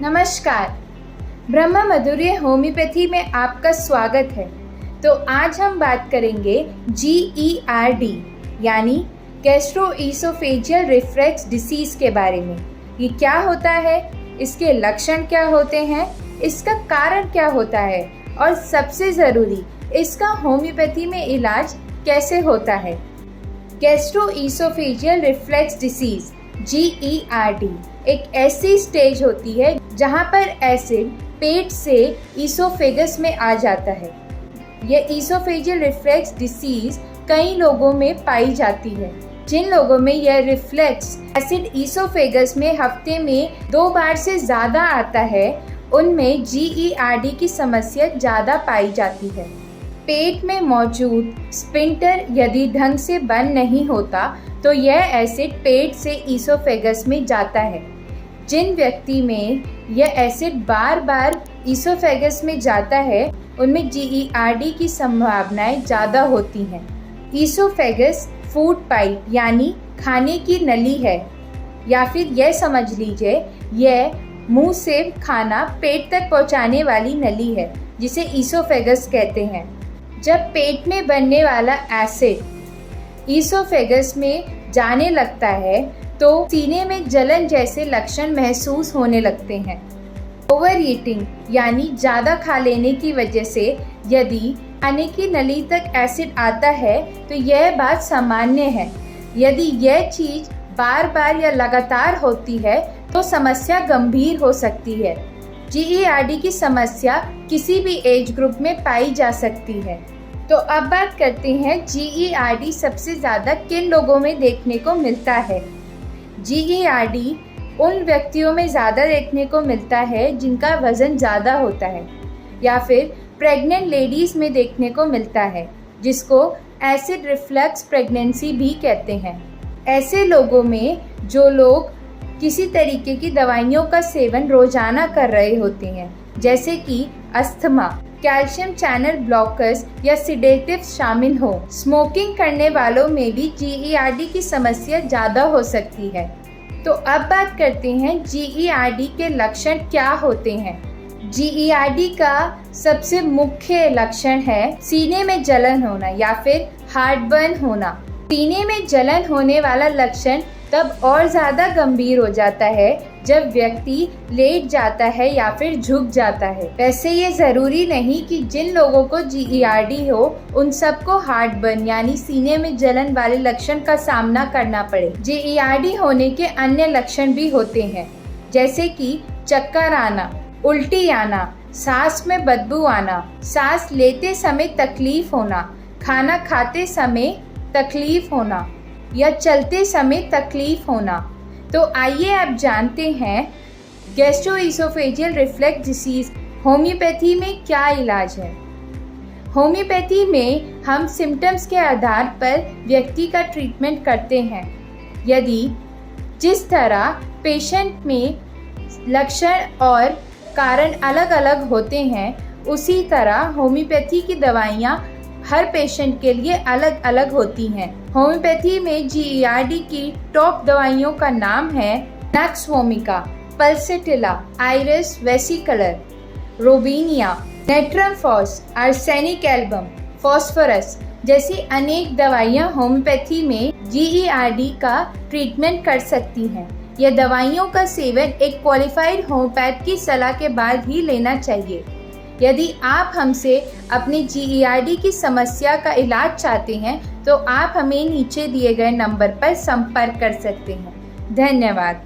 नमस्कार, ब्रह्म माधुर्य होम्योपैथी में आपका स्वागत है। तो आज हम बात करेंगे GERD यानी गैस्ट्रोइसोफेजियल रिफ्लक्स डिसीज के बारे में। ये क्या होता है, इसके लक्षण क्या होते हैं, इसका कारण क्या होता है और सबसे ज़रूरी इसका होम्योपैथी में इलाज कैसे होता है। गैस्ट्रोइसोफेजियल रिफ्लक्स डिसीज GERD एक ऐसी स्टेज होती है जहां पर एसिड पेट से ईसोफेगस में आ जाता है। यह ईसोफेजियल रिफ्लक्स डिसीज कई लोगों में पाई जाती है। जिन लोगों में यह रिफ्लक्स एसिड ईसोफेगस में हफ्ते में 2 बार से ज़्यादा आता है, उनमें GERD की समस्या ज़्यादा पाई जाती है। पेट में मौजूद स्फिंक्टर यदि ढंग से बंद नहीं होता तो यह एसिड पेट से ईसोफेगस में जाता है। जिन व्यक्ति में यह एसिड बार बार ईसोफेगस में जाता है, उनमें GERD की संभावनाएं ज़्यादा होती हैं। ईसोफेगस फूड पाइप यानी खाने की नली है, या फिर यह समझ लीजिए यह मुंह से खाना पेट तक पहुंचाने वाली नली है, जिसे ईसोफेगस कहते हैं। जब पेट में बनने वाला एसिड ईसोफेगस में जाने लगता है तो सीने में जलन जैसे लक्षण महसूस होने लगते हैं। ओवर ईटिंग यानी ज़्यादा खा लेने की वजह से यदि खाने की नली तक एसिड आता है तो यह बात सामान्य है। यदि यह चीज़ बार बार या लगातार होती है तो समस्या गंभीर हो सकती है। GERD की समस्या किसी भी एज ग्रुप में पाई जा सकती है। तो अब बात करते हैं GERD सबसे ज़्यादा किन लोगों में देखने को मिलता है। GERD उन व्यक्तियों में ज़्यादा देखने को मिलता है जिनका वज़न ज़्यादा होता है, या फिर प्रेग्नेंट लेडीज़ में देखने को मिलता है, जिसको एसिड रिफ्लक्स प्रेगनेंसी भी कहते हैं। ऐसे लोगों में जो लोग किसी तरीके की दवाइयों का सेवन रोज़ाना कर रहे होते हैं, जैसे कि अस्थमा, कैल्शियम चैनल ब्लॉकर्स या सिडेटिव्स शामिल हो। स्मोकिंग करने वालों में भी GERD की समस्या ज़्यादा हो सकती है। तो अब बात करते हैं GERD के लक्षण क्या होते हैं। GERD का सबसे मुख्य लक्षण है सीने में जलन होना या फिर हार्टबर्न होना। सीने में जलन होने वाला लक्षण तब और ज़्यादा गंभीर हो जाता है जब व्यक्ति लेट जाता है या फिर झुक जाता है। वैसे ये ज़रूरी नहीं कि जिन लोगों को GERD हो उन सबको हार्टबर्न यानी सीने में जलन वाले लक्षण का सामना करना पड़े। GERD होने के अन्य लक्षण भी होते हैं, जैसे कि चक्कर आना, उल्टी आना, सांस में बदबू आना, सांस लेते समय तकलीफ होना, खाना खाते समय तकलीफ होना या चलते समय तकलीफ होना। तो आइए आप जानते हैं गैस्ट्रोइसोफेजियल रिफ्लक्स डिसीज होम्योपैथी में क्या इलाज है। होम्योपैथी में हम सिम्टम्स के आधार पर व्यक्ति का ट्रीटमेंट करते हैं। यदि जिस तरह पेशेंट में लक्षण और कारण अलग अलग होते हैं, उसी तरह होम्योपैथी की दवाइयाँ हर पेशेंट के लिए अलग अलग होती हैं। होम्योपैथी में GERD की टॉप दवाइयों का नाम है nux vomica, pulsatilla, iris versicolor, robinia, natrum phos, arsenic album, phosphorus जैसी अनेक दवाइयाँ होम्योपैथी में GERD का ट्रीटमेंट कर सकती हैं। यह दवाइयों का सेवन एक क्वालिफाइड होम्योपैथ की सलाह के बाद ही लेना चाहिए। यदि आप हमसे अपनी GERD की समस्या का इलाज चाहते हैं तो आप हमें नीचे दिए गए नंबर पर संपर्क कर सकते हैं। धन्यवाद।